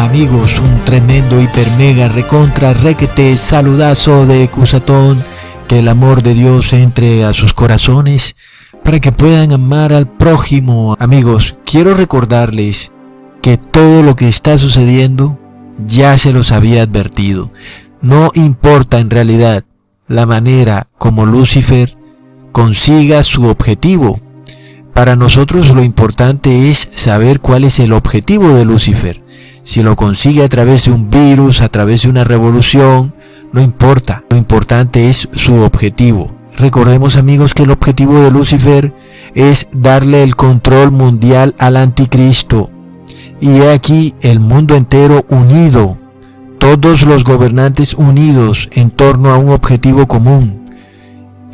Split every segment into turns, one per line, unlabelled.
Amigos, un tremendo hiper mega recontra requete saludazo de Cusatón. Que el amor de Dios entre a sus corazones para que puedan amar al prójimo. Amigos, quiero recordarles que todo lo que está sucediendo ya se los había advertido. No importa en realidad la manera como Lucifer consiga su objetivo. Para nosotros lo importante es saber cuál es el objetivo de Lucifer. Si lo consigue a través de un virus, a través de una revolución, no importa. Lo importante es su objetivo. Recordemos, amigos, que el objetivo de Lucifer es darle el control mundial al anticristo. Y he aquí el mundo entero unido, todos los gobernantes unidos en torno a un objetivo común.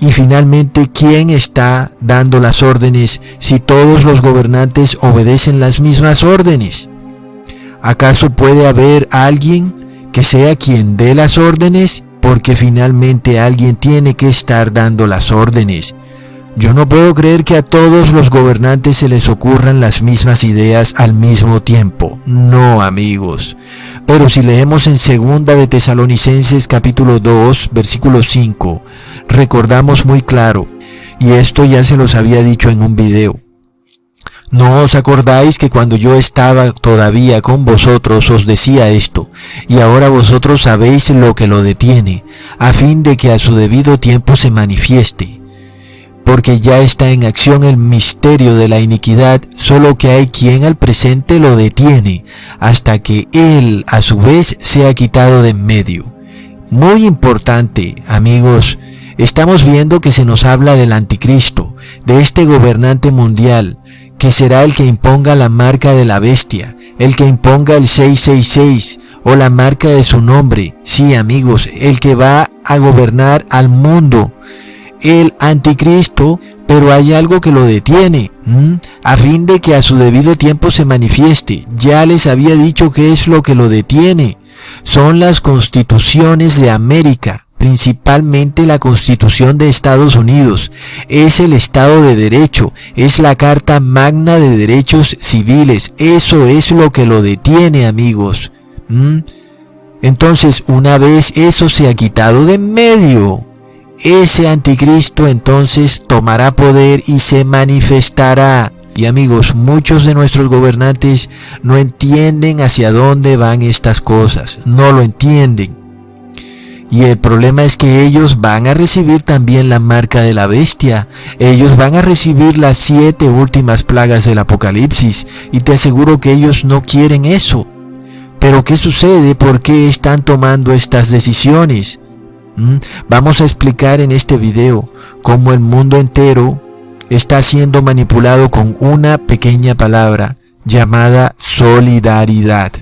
Y finalmente, ¿quién está dando las órdenes si todos los gobernantes obedecen las mismas órdenes? ¿Acaso puede haber alguien que sea quien dé las órdenes? Porque finalmente alguien tiene que estar dando las órdenes. Yo no puedo creer que a todos los gobernantes se les ocurran las mismas ideas al mismo tiempo. No, amigos. Pero si leemos en 2 de Tesalonicenses capítulo 2, versículo 5, recordamos muy claro, y esto ya se los había dicho en un video. ¿No os acordáis que cuando yo estaba todavía con vosotros os decía esto? Y ahora vosotros sabéis lo que lo detiene, a fin de que a su debido tiempo se manifieste. Porque ya está en acción el misterio de la iniquidad, solo que hay quien al presente lo detiene, hasta que él a su vez sea quitado de en medio. Muy importante, amigos, estamos viendo que se nos habla del anticristo, de este gobernante mundial, que será el que imponga la marca de la bestia, el que imponga el 666 o la marca de su nombre. Sí, amigos, el que va a gobernar al mundo, el anticristo, pero hay algo que lo detiene, a fin de que a su debido tiempo se manifieste. Ya les había dicho qué es lo que lo detiene. Son las constituciones de América. Principalmente la Constitución de Estados Unidos, es el Estado de Derecho, es la Carta Magna de Derechos Civiles, eso es lo que lo detiene, amigos. Entonces, una vez eso se ha quitado de en medio, ese anticristo entonces tomará poder y se manifestará. Y amigos, muchos de nuestros gobernantes no entienden hacia dónde van estas cosas, no lo entienden. Y el problema es que ellos van a recibir también la marca de la bestia. Ellos van a recibir las 7 últimas plagas del Apocalipsis. Y te aseguro que ellos no quieren eso. Pero ¿qué sucede? ¿Por qué están tomando estas decisiones? Vamos a explicar en este video cómo el mundo entero está siendo manipulado con una pequeña palabra llamada solidaridad.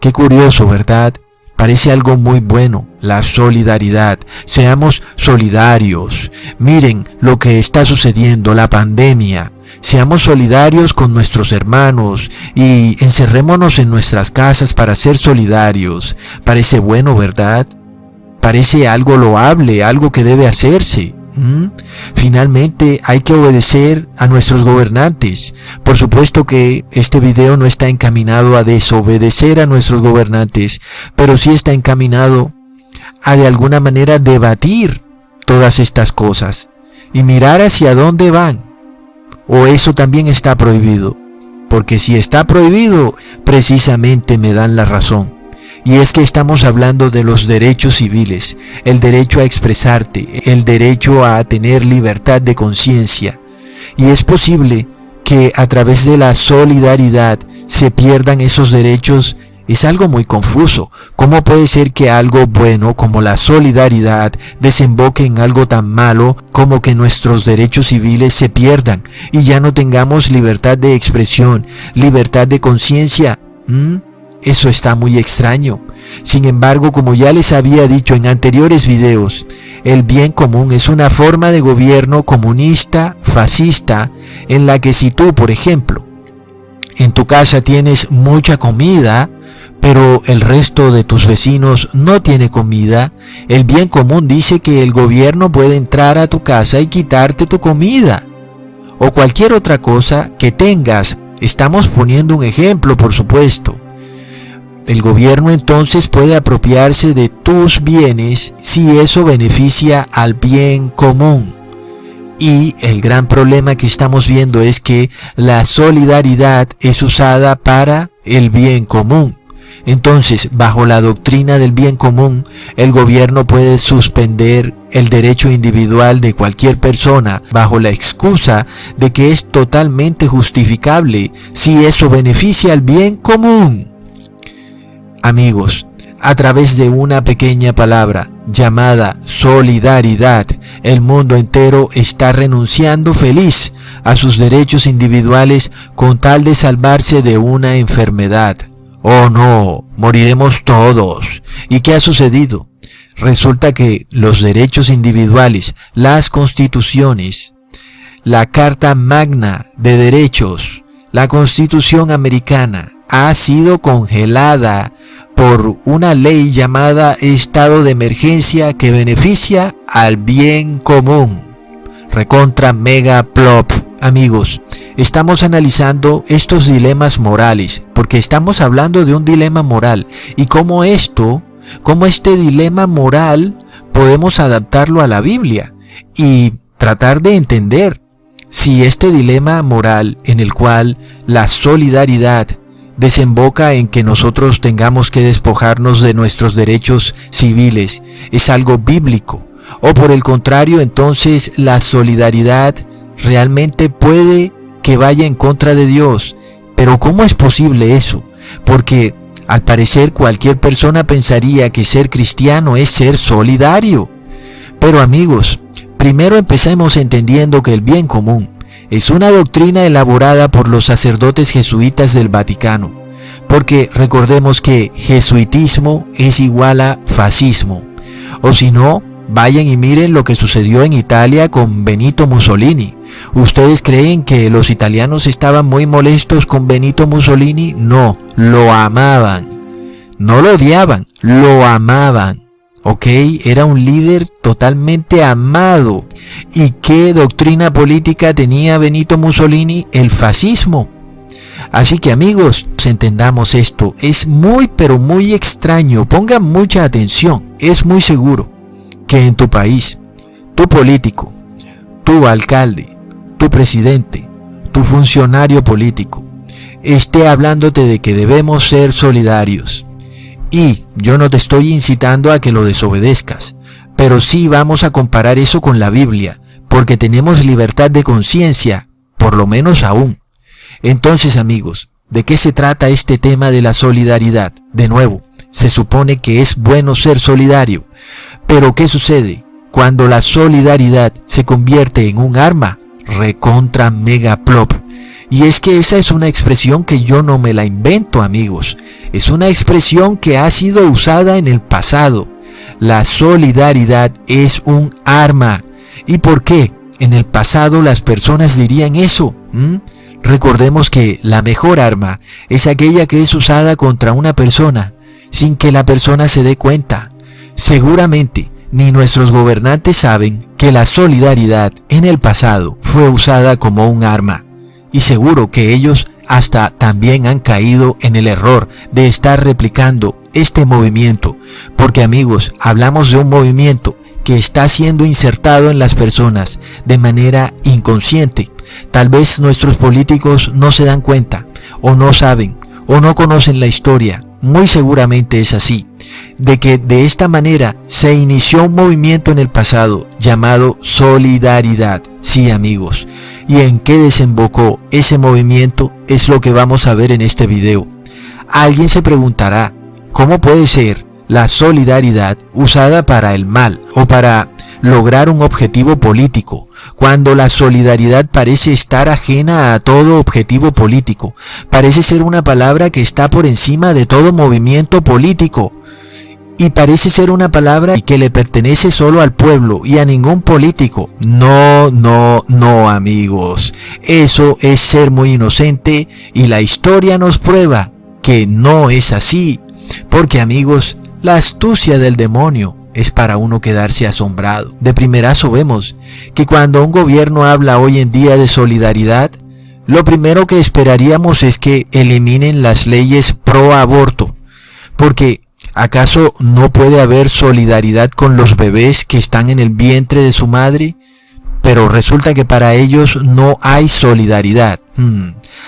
Qué curioso, ¿verdad? Parece algo muy bueno, la solidaridad. Seamos solidarios. Miren lo que está sucediendo, la pandemia. Seamos solidarios con nuestros hermanos y encerrémonos en nuestras casas para ser solidarios. Parece bueno, ¿verdad? Parece algo loable, algo que debe hacerse. Finalmente hay que obedecer a nuestros gobernantes. Por supuesto que este video no está encaminado a desobedecer a nuestros gobernantes, pero sí está encaminado a de alguna manera debatir todas estas cosas y mirar hacia dónde van. O eso también está prohibido, porque si está prohibido, precisamente me dan la razón. Y es que estamos hablando de los derechos civiles, el derecho a expresarte, el derecho a tener libertad de conciencia. Y es posible que a través de la solidaridad se pierdan esos derechos. Es algo muy confuso. ¿Cómo puede ser que algo bueno como la solidaridad desemboque en algo tan malo como que nuestros derechos civiles se pierdan y ya no tengamos libertad de expresión, libertad de conciencia? Eso está muy extraño. Sin embargo, como ya les había dicho en anteriores videos, el bien común es una forma de gobierno comunista, fascista, en la que si tú, por ejemplo, en tu casa tienes mucha comida, pero el resto de tus vecinos no tiene comida, el bien común dice que el gobierno puede entrar a tu casa y quitarte tu comida, o cualquier otra cosa que tengas. Estamos poniendo un ejemplo, por supuesto. el gobierno entonces puede apropiarse de tus bienes si eso beneficia al bien común. Y el gran problema que estamos viendo es que la solidaridad es usada para el bien común. Entonces, bajo la doctrina del bien común, el gobierno puede suspender el derecho individual de cualquier persona bajo la excusa de que es totalmente justificable si eso beneficia al bien común. Amigos, a través de una pequeña palabra llamada solidaridad, el mundo entero está renunciando feliz a sus derechos individuales con tal de salvarse de una enfermedad. Oh no, moriremos todos. ¿Y qué ha sucedido? Resulta que los derechos individuales, las constituciones, la Carta Magna de Derechos, la Constitución Americana, ha sido congelada por una ley llamada Estado de Emergencia que beneficia al bien común. Recontra mega plop. Amigos, estamos analizando estos dilemas morales, porque estamos hablando de un dilema moral y cómo este dilema moral podemos adaptarlo a la Biblia y tratar de entender si este dilema moral en el cual la solidaridad desemboca en que nosotros tengamos que despojarnos de nuestros derechos civiles es algo bíblico, o por el contrario, entonces la solidaridad realmente puede que vaya en contra de Dios. Pero ¿cómo es posible eso? Porque al parecer cualquier persona pensaría que ser cristiano es ser solidario. Pero amigos, primero empecemos entendiendo que el bien común es una doctrina elaborada por los sacerdotes jesuitas del Vaticano, porque recordemos que jesuitismo es igual a fascismo, o si no, vayan y miren lo que sucedió en Italia con Benito Mussolini. ¿Ustedes creen que los italianos estaban muy molestos con Benito Mussolini? No, lo amaban. No lo odiaban, lo amaban. ¿Ok? Era un líder totalmente amado. ¿Y qué doctrina política tenía Benito Mussolini? El fascismo. Así que amigos, pues entendamos esto. Es muy pero muy extraño. Pongan mucha atención. Es muy seguro que en tu país, tu político, tu alcalde, tu presidente, tu funcionario político, esté hablándote de que debemos ser solidarios. Y yo no te estoy incitando a que lo desobedezcas, pero sí vamos a comparar eso con la Biblia, porque tenemos libertad de conciencia, por lo menos aún. Entonces amigos, ¿de qué se trata este tema de la solidaridad? De nuevo, se supone que es bueno ser solidario, pero ¿qué sucede cuando la solidaridad se convierte en un arma? Recontra mega plop. Y es que esa es una expresión que yo no me la invento, amigos. Es una expresión que ha sido usada en el pasado. La solidaridad es un arma. ¿Y por qué en el pasado las personas dirían eso? Recordemos que la mejor arma es aquella que es usada contra una persona sin que la persona se dé cuenta. Seguramente ni nuestros gobernantes saben que la solidaridad en el pasado fue usada como un arma. Y seguro que ellos hasta también han caído en el error de estar replicando este movimiento. Porque amigos, hablamos de un movimiento que está siendo insertado en las personas de manera inconsciente. Tal vez nuestros políticos no se dan cuenta, o no saben, o no conocen la historia. Muy seguramente es así, de que de esta manera se inició un movimiento en el pasado llamado solidaridad. Sí amigos, ¿y en qué desembocó ese movimiento? Es lo que vamos a ver en este video. Alguien se preguntará, ¿cómo puede ser la solidaridad usada para el mal o para lograr un objetivo político, cuando la solidaridad parece estar ajena a todo objetivo político? Parece ser una palabra que está por encima de todo movimiento político. Y parece ser una palabra que le pertenece solo al pueblo y a ningún político. No, no, no amigos. Eso es ser muy inocente y la historia nos prueba que no es así. Porque amigos, la astucia del demonio es para uno quedarse asombrado. De primerazo vemos que cuando un gobierno habla hoy en día de solidaridad, lo primero que esperaríamos es que eliminen las leyes pro aborto. Porque ¿acaso no puede haber solidaridad con los bebés que están en el vientre de su madre? Pero resulta que para ellos no hay solidaridad.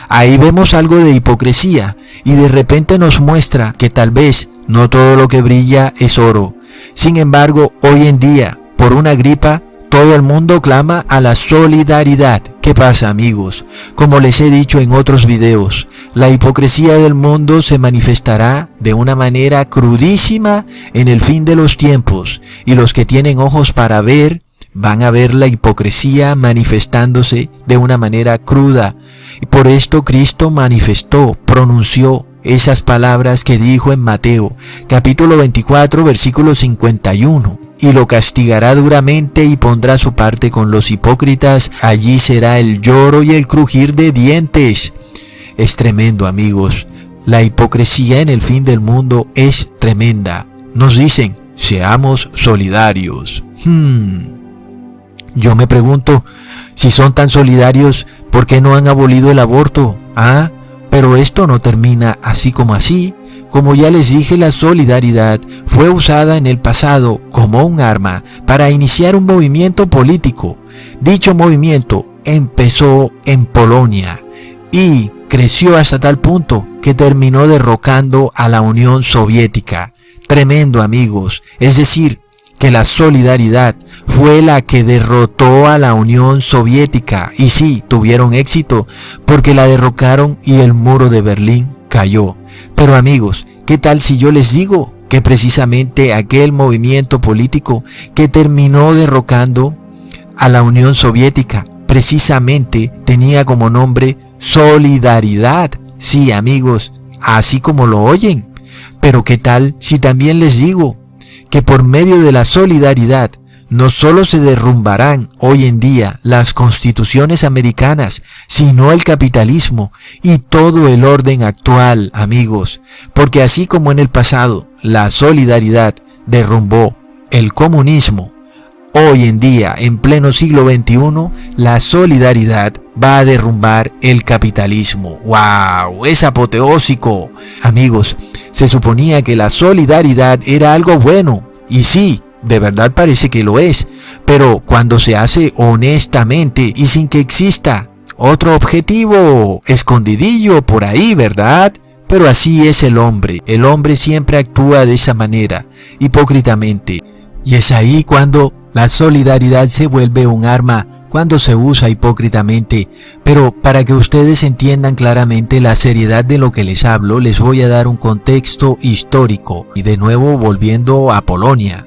Ahí vemos algo de hipocresía y de repente nos muestra que tal vez no todo lo que brilla es oro. Sin embargo, hoy en día, por una gripa, todo el mundo clama a la solidaridad. ¿Qué pasa, amigos? Como les he dicho en otros videos, la hipocresía del mundo se manifestará de una manera crudísima en el fin de los tiempos, y los que tienen ojos para ver van a ver la hipocresía manifestándose de una manera cruda. Y por esto Cristo pronunció esas palabras que dijo en Mateo, capítulo 24, versículo 51. Y lo castigará duramente y pondrá su parte con los hipócritas. Allí será el lloro y el crujir de dientes. Es tremendo, amigos. La hipocresía en el fin del mundo es tremenda. Nos dicen, seamos solidarios. Yo me pregunto, si son tan solidarios, ¿por qué no han abolido el aborto? Pero esto no termina así como así. Como ya les dije, la solidaridad fue usada en el pasado como un arma para iniciar un movimiento político. Dicho movimiento empezó en Polonia y creció hasta tal punto que terminó derrocando a la Unión Soviética. Tremendo, amigos. Es decir, que la solidaridad fue la que derrotó a la Unión Soviética. Y sí, tuvieron éxito porque la derrocaron y el muro de Berlín cayó. Pero amigos, ¿qué tal si yo les digo que precisamente aquel movimiento político que terminó derrocando a la Unión Soviética precisamente tenía como nombre solidaridad? Sí, amigos, así como lo oyen. Pero ¿qué tal si también les digo que por medio de la solidaridad no solo se derrumbarán hoy en día las constituciones americanas, sino el capitalismo y todo el orden actual, amigos? Porque así como en el pasado la solidaridad derrumbó el comunismo, hoy en día, en pleno siglo XXI, la solidaridad va a derrumbar el capitalismo. ¡Wow! Es apoteósico. Amigos, se suponía que la solidaridad era algo bueno, y sí, de verdad parece que lo es, pero cuando se hace honestamente y sin que exista otro objetivo escondidillo por ahí, ¿verdad? Pero así es el hombre siempre actúa de esa manera, hipócritamente, y es ahí cuando la solidaridad se vuelve un arma, cuando se usa hipócritamente. Pero para que ustedes entiendan claramente la seriedad de lo que les hablo, les voy a dar un contexto histórico, y de nuevo volviendo a Polonia.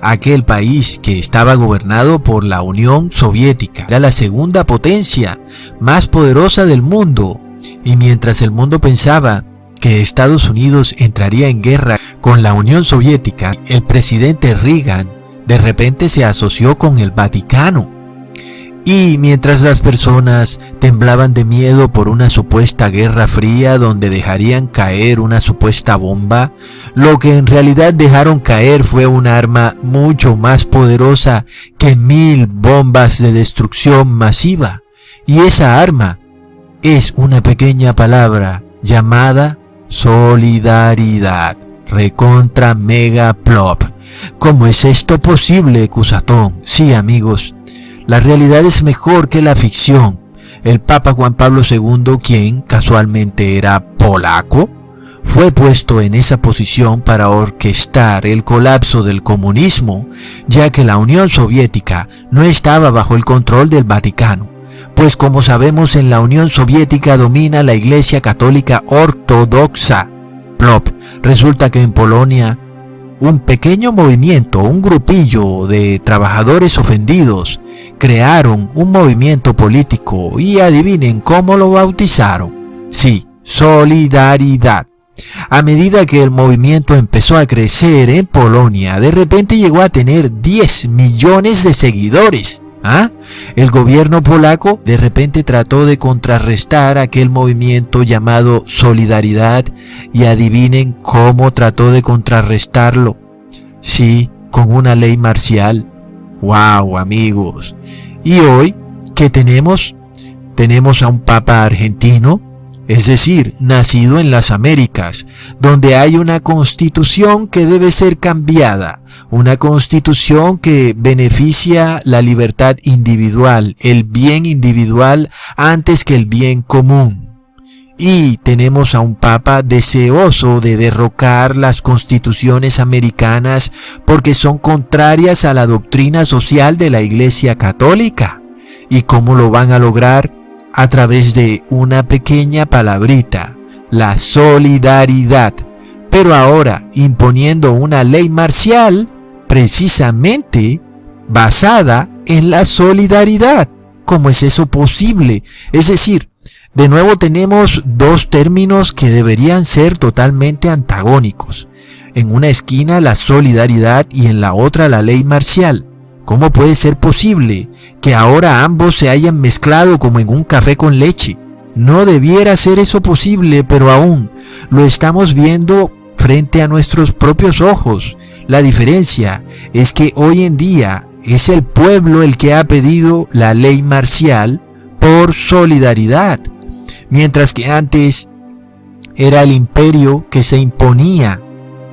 Aquel país que estaba gobernado por la Unión Soviética era la segunda potencia más poderosa del mundo, y mientras el mundo pensaba que Estados Unidos entraría en guerra con la Unión Soviética, el presidente Reagan de repente se asoció con el Vaticano. Y mientras las personas temblaban de miedo por una supuesta guerra fría donde dejarían caer una supuesta bomba, lo que en realidad dejaron caer fue un arma mucho más poderosa que 1000 bombas de destrucción masiva. Y esa arma es una pequeña palabra llamada solidaridad. Recontra mega plop. ¿Cómo es esto posible, Cusatón? Sí, amigos. La realidad es mejor que la ficción. El Papa Juan Pablo II, quien casualmente era polaco, fue puesto en esa posición para orquestar el colapso del comunismo, ya que la Unión Soviética no estaba bajo el control del Vaticano. Pues como sabemos, en la Unión Soviética domina la Iglesia Católica Ortodoxa. Plop. Resulta que en Polonia, un pequeño movimiento, un grupillo de trabajadores ofendidos, crearon un movimiento político y adivinen cómo lo bautizaron. Sí, solidaridad. A medida que el movimiento empezó a crecer en Polonia, de repente llegó a tener 10 millones de seguidores. El gobierno polaco de repente trató de contrarrestar aquel movimiento llamado solidaridad, y adivinen cómo trató de contrarrestarlo. Sí, con una ley marcial. ¡Wow, amigos! Y hoy, ¿qué tenemos? Tenemos a un papa argentino es decir, nacido en las Américas, donde hay una constitución que debe ser cambiada, una constitución que beneficia la libertad individual, el bien individual antes que el bien común. Y tenemos a un papa deseoso de derrocar las constituciones americanas porque son contrarias a la doctrina social de la Iglesia Católica. ¿Y cómo lo van a lograr? A través de una pequeña palabrita, la solidaridad. Pero ahora imponiendo una ley marcial precisamente basada en la solidaridad. ¿Cómo es eso posible? Es decir, de nuevo tenemos dos términos que deberían ser totalmente antagónicos. En una esquina la solidaridad y en la otra la ley marcial. ¿Cómo puede ser posible que ahora ambos se hayan mezclado como en un café con leche? No debiera ser eso posible, pero aún lo estamos viendo frente a nuestros propios ojos. La diferencia es que hoy en día es el pueblo el que ha pedido la ley marcial por solidaridad, mientras que antes era el imperio que se imponía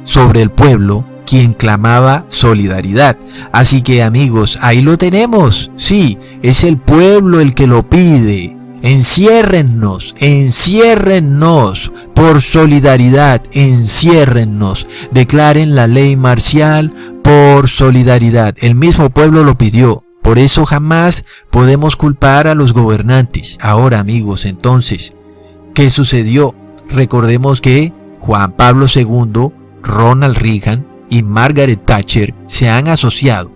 sobre el pueblo quien clamaba solidaridad. Así que amigos, ahí lo tenemos. Sí, es el pueblo el que lo pide. Enciérrennos por solidaridad, enciérrennos. Declaren la ley marcial por solidaridad. El mismo pueblo lo pidió. Por eso jamás podemos culpar a los gobernantes. Ahora amigos, entonces, ¿qué sucedió? Recordemos que Juan Pablo II, Ronald Reagan y Margaret Thatcher se han asociado.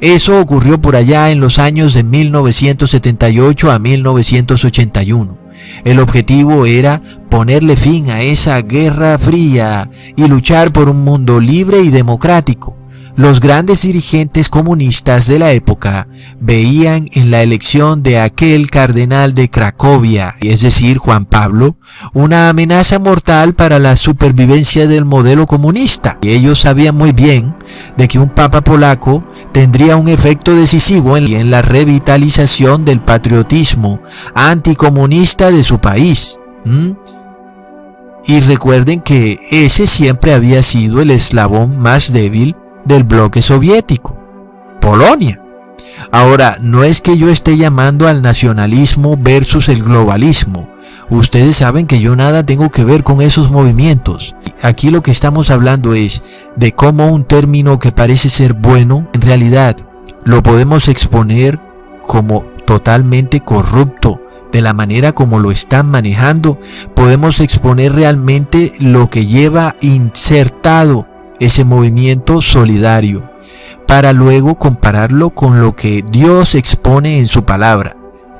Eso ocurrió por allá en los años de 1978 a 1981. El objetivo era ponerle fin a esa guerra fría y luchar por un mundo libre y democrático. Los grandes dirigentes comunistas de la época veían en la elección de aquel cardenal de Cracovia, es decir, Juan Pablo, una amenaza mortal para la supervivencia del modelo comunista. Y ellos sabían muy bien de que un papa polaco tendría un efecto decisivo en la revitalización del patriotismo anticomunista de su país. Y recuerden que ese siempre había sido el eslabón más débil del bloque soviético, Polonia. Ahora, no es que yo esté llamando al nacionalismo versus el globalismo. Ustedes saben que yo nada tengo que ver con esos movimientos. Aquí lo que estamos hablando es de cómo un término que parece ser bueno, en realidad lo podemos exponer como totalmente corrupto. De la manera como lo están manejando, podemos exponer realmente lo que lleva insertado ese movimiento solidario, para luego compararlo con lo que Dios expone en su palabra,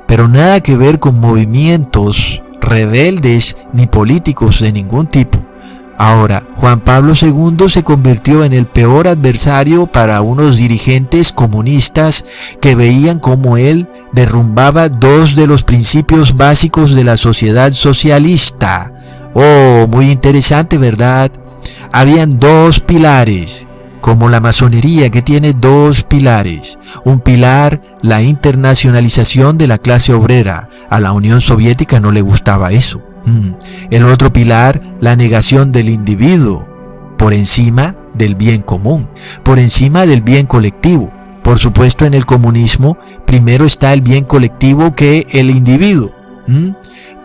pero nada que ver con movimientos rebeldes ni políticos de ningún tipo. Ahora, Juan Pablo II se convirtió en el peor adversario para unos dirigentes comunistas que veían cómo él derrumbaba dos de los principios básicos de la sociedad socialista. Oh, muy interesante, ¿verdad? Habían dos pilares, como la masonería que tiene dos pilares. Un pilar, la internacionalización de la clase obrera. A la Unión Soviética no le gustaba eso. El otro pilar, la negación del individuo, por encima del bien común, por encima del bien colectivo. Por supuesto, en el comunismo, primero está el bien colectivo que el individuo.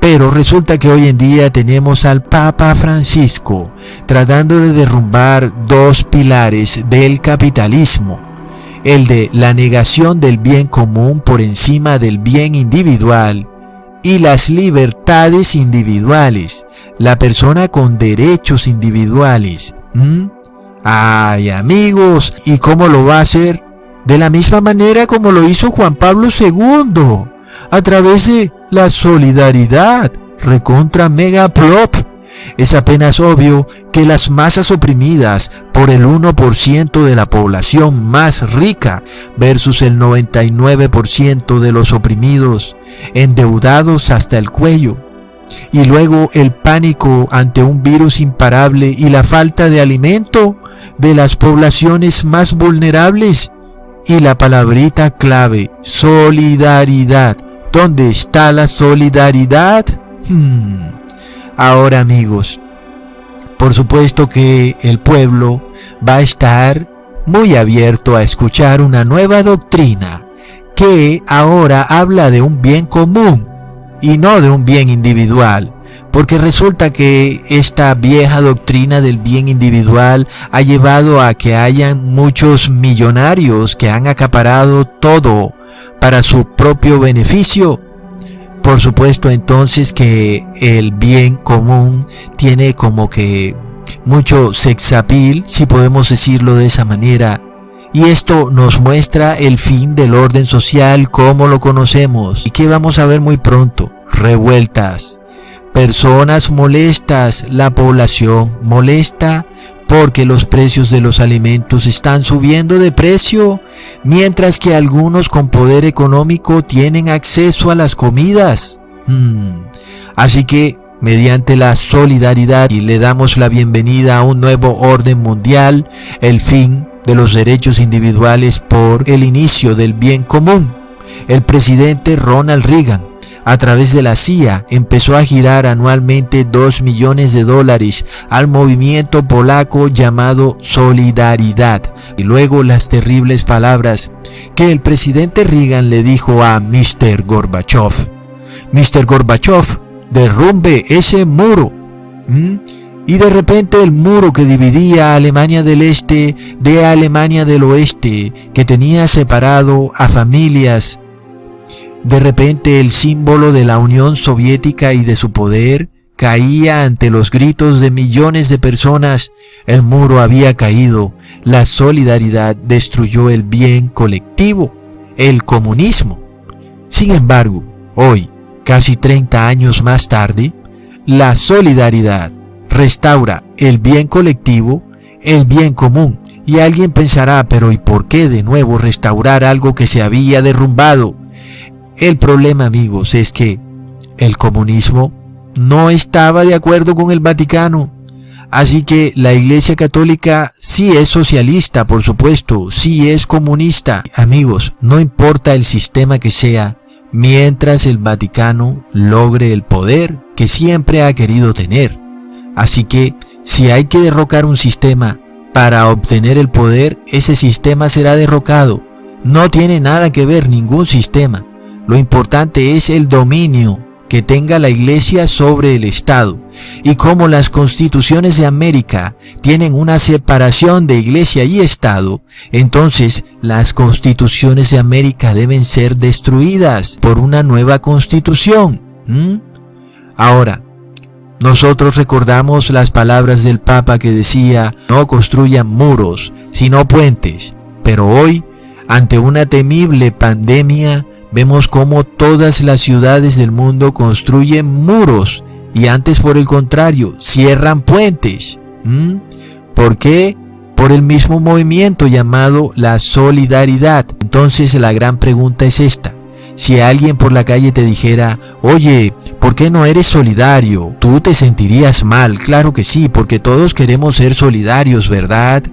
Pero resulta que hoy en día tenemos al Papa Francisco tratando de derrumbar dos pilares del capitalismo. El de la negación del bien común por encima del bien individual y las libertades individuales, la persona con derechos individuales. Ay, amigos, ¿y cómo lo va a hacer? De la misma manera como lo hizo Juan Pablo II, a través de la solidaridad, recontra mega plop. Es apenas obvio que las masas oprimidas por el 1% de la población más rica versus el 99% de los oprimidos, endeudados hasta el cuello, y luego el pánico ante un virus imparable y la falta de alimento de las poblaciones más vulnerables, y la palabrita clave, solidaridad. ¿Dónde está la solidaridad? Ahora, amigos, por supuesto que el pueblo va a estar muy abierto a escuchar una nueva doctrina que ahora habla de un bien común y no de un bien individual, porque resulta que esta vieja doctrina del bien individual ha llevado a que hayan muchos millonarios que han acaparado todo para su propio beneficio. Por supuesto entonces que el bien común tiene como que mucho sex appeal, si podemos decirlo de esa manera, y esto nos muestra el fin del orden social como lo conocemos y que vamos a ver muy pronto: revueltas, personas molestas, la población molesta porque los precios de los alimentos están subiendo de precio, mientras que algunos con poder económico tienen acceso a las comidas. Así que mediante la solidaridad y le damos la bienvenida a un nuevo orden mundial, el fin de los derechos individuales por el inicio del bien común. El presidente Ronald Reagan, a través de la CIA, empezó a girar anualmente $2 millones al movimiento polaco llamado Solidaridad. Y luego las terribles palabras que el presidente Reagan le dijo a Mr. Gorbachev: Mr. Gorbachev, derrumbe ese muro. Y de repente el muro que dividía a Alemania del Este de Alemania del Oeste, que tenía separado a familias, de repente el símbolo de la Unión Soviética y de su poder caía ante los gritos de millones de personas. El muro había caído. La solidaridad destruyó el bien colectivo, el comunismo. Sin embargo, hoy, casi 30 años más tarde, la solidaridad restaura el bien colectivo, el bien común. Y alguien pensará: pero ¿y por qué de nuevo restaurar algo que se había derrumbado? El problema, amigos, es que el comunismo no estaba de acuerdo con el Vaticano. Así que la Iglesia Católica sí es socialista, por supuesto, sí es comunista. Amigos, no importa el sistema que sea, mientras el Vaticano logre el poder que siempre ha querido tener. Así que si hay que derrocar un sistema para obtener el poder, ese sistema será derrocado. No tiene nada que ver ningún sistema. Lo importante es el dominio que tenga la Iglesia sobre el Estado. Y como las constituciones de América tienen una separación de Iglesia y Estado, entonces las constituciones de América deben ser destruidas por una nueva constitución. Ahora, nosotros recordamos las palabras del Papa que decía: no construyan muros, sino puentes. Pero hoy, ante una temible pandemia, vemos cómo todas las ciudades del mundo construyen muros y antes, por el contrario, cierran puentes. ¿Por qué? Por el mismo movimiento llamado la solidaridad. Entonces la gran pregunta es esta: si alguien por la calle te dijera: oye, ¿por qué no eres solidario? ¿Tú te sentirías mal? Claro que sí, porque todos queremos ser solidarios, ¿verdad?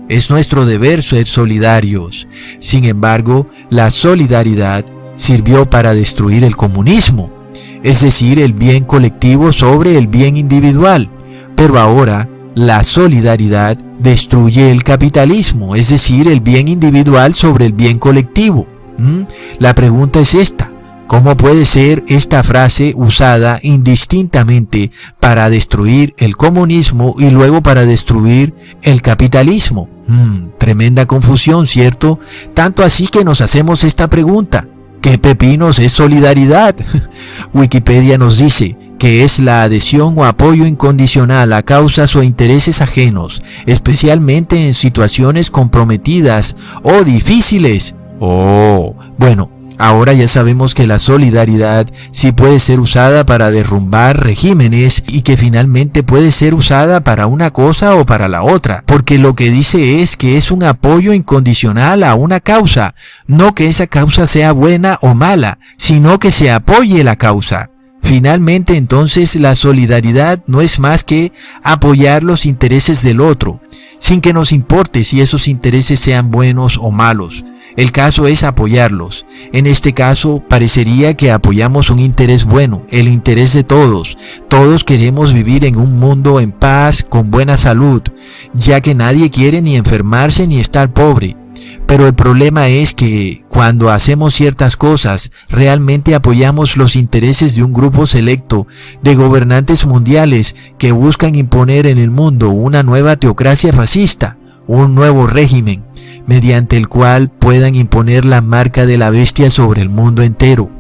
Es nuestro deber ser solidarios. Sin embargo, la solidaridad sirvió para destruir el comunismo, es decir, el bien colectivo sobre el bien individual. Pero ahora, la solidaridad destruye el capitalismo, es decir, el bien individual sobre el bien colectivo. La pregunta es esta: ¿cómo puede ser esta frase usada indistintamente para destruir el comunismo y luego para destruir el capitalismo? Tremenda confusión, ¿cierto? Tanto así que nos hacemos esta pregunta: ¿qué pepinos es solidaridad? Wikipedia nos dice que es la adhesión o apoyo incondicional a causas o intereses ajenos, especialmente en situaciones comprometidas o difíciles. Bueno, ahora ya sabemos que la solidaridad sí puede ser usada para derrumbar regímenes y que finalmente puede ser usada para una cosa o para la otra, porque lo que dice es que es un apoyo incondicional a una causa, no que esa causa sea buena o mala, sino que se apoye la causa. Finalmente, entonces, la solidaridad no es más que apoyar los intereses del otro, sin que nos importe si esos intereses sean buenos o malos. El caso es apoyarlos. En este caso, parecería que apoyamos un interés bueno, el interés de todos. Todos queremos vivir en un mundo en paz, con buena salud, ya que nadie quiere ni enfermarse ni estar pobre. Pero el problema es que cuando hacemos ciertas cosas, realmente apoyamos los intereses de un grupo selecto de gobernantes mundiales que buscan imponer en el mundo una nueva teocracia fascista, un nuevo régimen, mediante el cual puedan imponer la marca de la bestia sobre el mundo entero.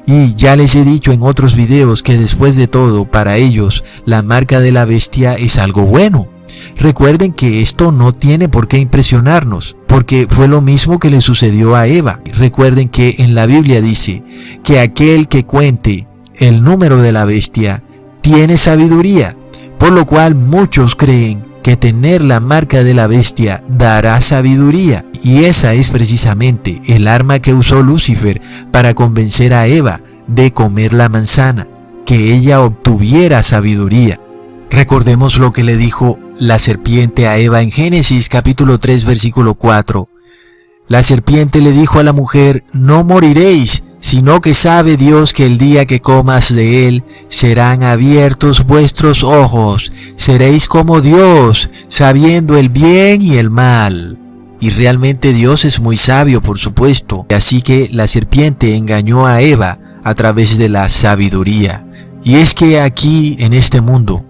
Y ya les he dicho en otros videos que después de todo, para ellos, la marca de la bestia es algo bueno. Recuerden que esto no tiene por qué impresionarnos, porque fue lo mismo que le sucedió a Eva. Recuerden que en la Biblia dice que aquel que cuente el número de la bestia tiene sabiduría, por lo cual muchos creen que tener la marca de la bestia dará sabiduría. Y esa es precisamente el arma que usó Lucifer para convencer a Eva de comer la manzana, que ella obtuviera sabiduría. Recordemos lo que le dijo la serpiente a Eva en Génesis capítulo 3 versículo 4. La serpiente le dijo a la mujer: no moriréis, sino que sabe Dios que el día que comas de él serán abiertos vuestros ojos, seréis como Dios, sabiendo el bien y el mal. Y realmente Dios es muy sabio, por supuesto. Así que la serpiente engañó a Eva a través de la sabiduría. Y es que aquí en este mundo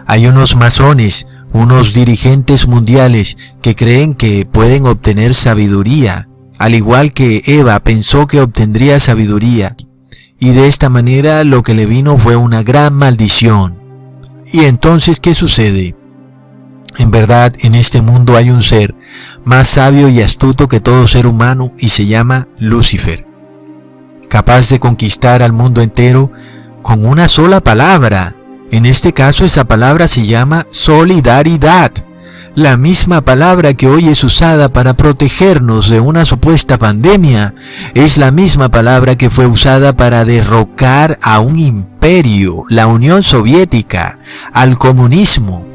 hay unos masones, unos dirigentes mundiales que creen que pueden obtener sabiduría, al igual que Eva pensó que obtendría sabiduría, y de esta manera lo que le vino fue una gran maldición. Y entonces, ¿qué sucede? En verdad, en este mundo hay un ser más sabio y astuto que todo ser humano y se llama Lucifer, capaz de conquistar al mundo entero con una sola palabra. En este caso, esa palabra se llama solidaridad. La misma palabra que hoy es usada para protegernos de una supuesta pandemia es la misma palabra que fue usada para derrocar a un imperio, la Unión Soviética, al comunismo.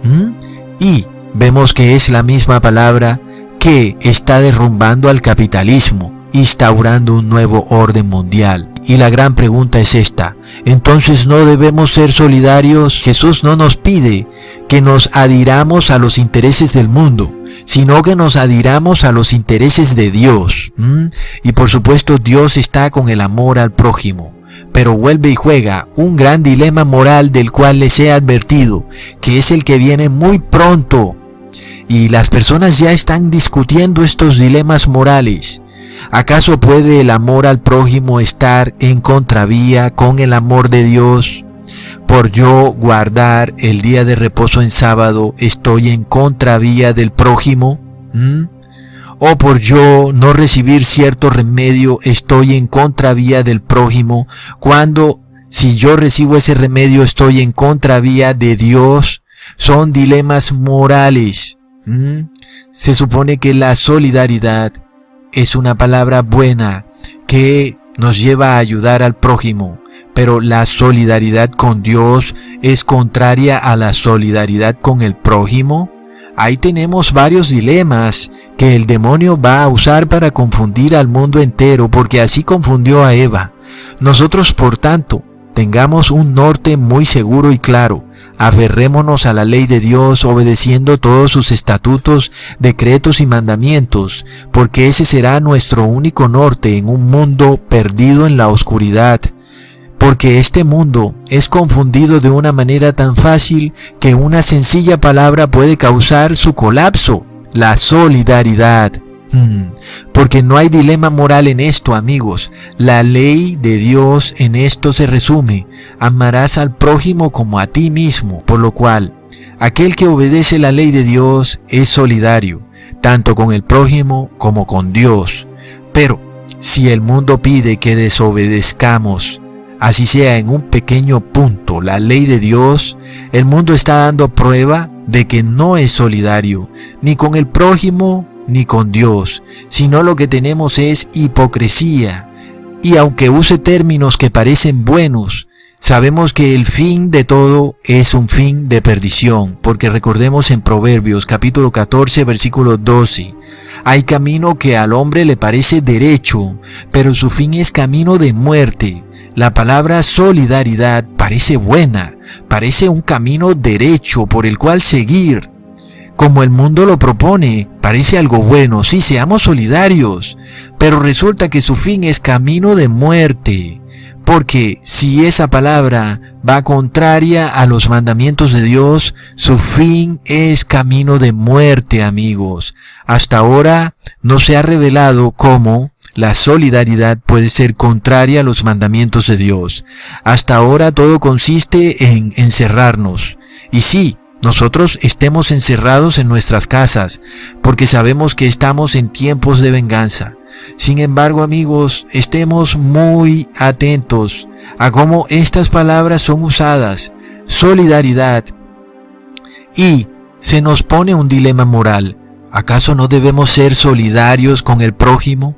Y vemos que es la misma palabra que está derrumbando al capitalismo, instaurando un nuevo orden mundial. Y la gran pregunta es esta: ¿entonces no debemos ser solidarios? Jesús no nos pide que nos adhiramos a los intereses del mundo, sino que nos adhiramos a los intereses de Dios. Y por supuesto Dios está con el amor al prójimo, pero vuelve y juega un gran dilema moral del cual les he advertido, que es el que viene muy pronto. Y las personas ya están discutiendo estos dilemas morales. ¿Acaso puede el amor al prójimo estar en contravía con el amor de Dios? Por yo guardar el día de reposo en sábado, ¿estoy en contravía del prójimo? ¿O por yo no recibir cierto remedio, estoy en contravía del prójimo? Cuando, si yo recibo ese remedio, estoy en contravía de Dios. Son dilemas morales. Se supone que la solidaridad es una palabra buena que nos lleva a ayudar al prójimo, pero la solidaridad con Dios es contraria a la solidaridad con el prójimo. Ahí tenemos varios dilemas que el demonio va a usar para confundir al mundo entero, porque así confundió a Eva. Nosotros, por tanto, tengamos un norte muy seguro y claro. Aferrémonos a la ley de Dios, obedeciendo todos sus estatutos, decretos y mandamientos, porque ese será nuestro único norte en un mundo perdido en la oscuridad. Porque este mundo es confundido de una manera tan fácil que una sencilla palabra puede causar su colapso: la solidaridad. Porque no hay dilema moral en esto, amigos. La ley de Dios en esto se resume: amarás al prójimo como a ti mismo. Por lo cual, aquel que obedece la ley de Dios es solidario, tanto con el prójimo como con Dios. Pero si el mundo pide que desobedezcamos, así sea en un pequeño punto, la ley de Dios, el mundo está dando prueba de que no es solidario, ni con el prójimo ni con Dios, sino lo que tenemos es hipocresía, Y aunque use términos que parecen buenos, sabemos que el fin de todo es un fin de perdición, porque recordemos en Proverbios capítulo 14 versículo 12, hay camino que al hombre le parece derecho, pero su fin es camino de muerte. La palabra solidaridad parece buena, parece un camino derecho por el cual seguir. Como el mundo lo propone, parece algo bueno, sí, seamos solidarios, pero resulta que su fin es camino de muerte, porque si esa palabra va contraria a los mandamientos de Dios, su fin es camino de muerte, amigos. Hasta ahora no se ha revelado cómo la solidaridad puede ser contraria a los mandamientos de Dios. Hasta ahora todo consiste en encerrarnos, y sí, nosotros estemos encerrados en nuestras casas, porque sabemos que estamos en tiempos de venganza. Sin embargo, amigos, estemos muy atentos a cómo estas palabras son usadas, solidaridad, y se nos pone un dilema moral. ¿Acaso no debemos ser solidarios con el prójimo?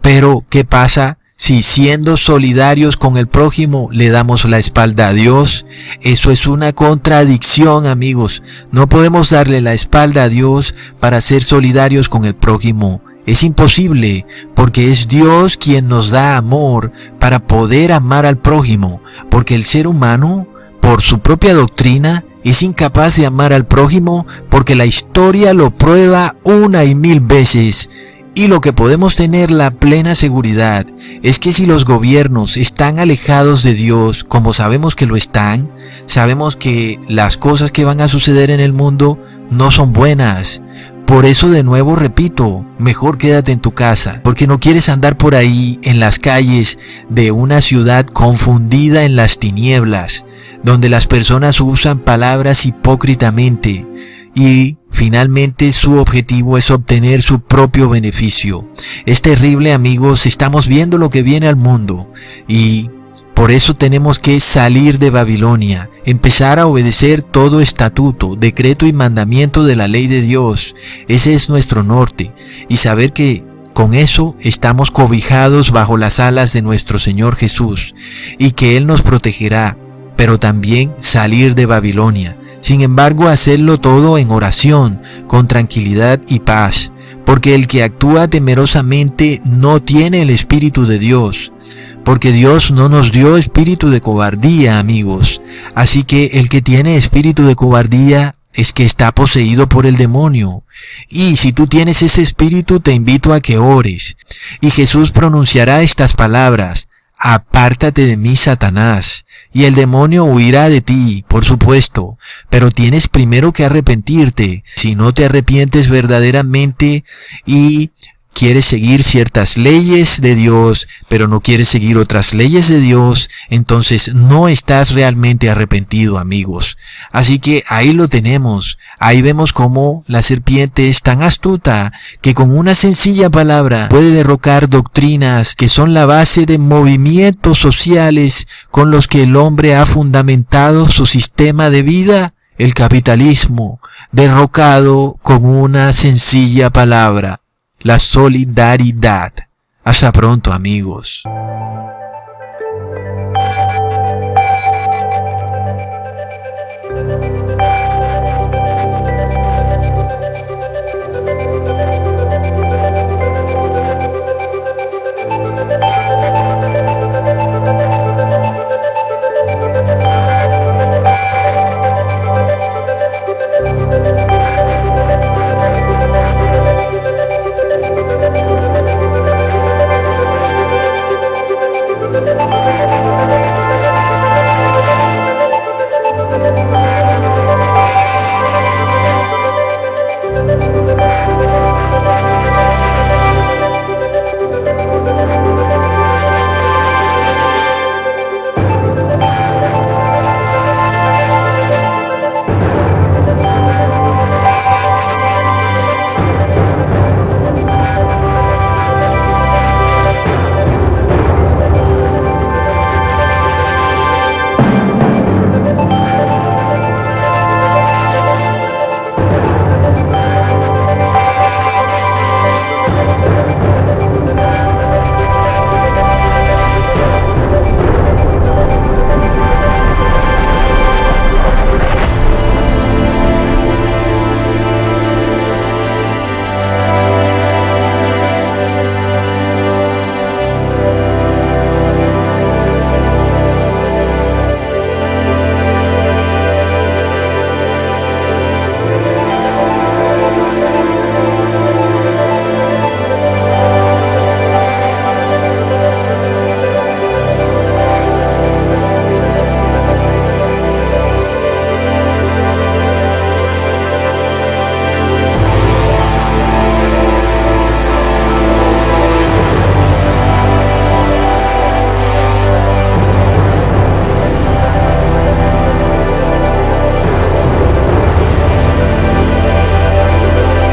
Pero, ¿qué pasa si siendo solidarios con el prójimo le damos la espalda a Dios? Eso es una contradicción, amigos. No podemos darle la espalda a Dios para ser solidarios con el prójimo. Es imposible, porque es Dios quien nos da amor para poder amar al prójimo, porque el ser humano, por su propia doctrina, es incapaz de amar al prójimo, porque la historia lo prueba una y mil veces. Y lo que podemos tener la plena seguridad es que si los gobiernos están alejados de Dios, como sabemos que lo están, sabemos que las cosas que van a suceder en el mundo no son buenas. Por eso de nuevo repito, mejor quédate en tu casa, porque no quieres andar por ahí en las calles de una ciudad confundida en las tinieblas, donde las personas usan palabras hipócritamente y finalmente su objetivo es obtener su propio beneficio. Es terrible, amigos, estamos viendo lo que viene al mundo y por eso tenemos que salir de Babilonia, empezar a obedecer todo estatuto, decreto y mandamiento de la ley de Dios. Ese es nuestro norte, y saber que con eso estamos cobijados bajo las alas de nuestro Señor Jesús, y que Él nos protegerá, pero también salir de Babilonia. Sin embargo, hacerlo todo en oración, con tranquilidad y paz, porque el que actúa temerosamente no tiene el Espíritu de Dios. Porque Dios no nos dio espíritu de cobardía, amigos. Así que el que tiene espíritu de cobardía es que está poseído por el demonio. Y si tú tienes ese espíritu, te invito a que ores. Y Jesús pronunciará estas palabras: apártate de mí, Satanás. Y el demonio huirá de ti, por supuesto. Pero tienes primero que arrepentirte. Si no te arrepientes verdaderamente y quieres seguir ciertas leyes de Dios, pero no quieres seguir otras leyes de Dios, entonces no estás realmente arrepentido, amigos. Así que ahí lo tenemos. Ahí vemos cómo la serpiente es tan astuta que con una sencilla palabra puede derrocar doctrinas que son la base de movimientos sociales con los que el hombre ha fundamentado su sistema de vida, el capitalismo, derrocado con una sencilla palabra: la solidaridad. Hasta pronto, amigos.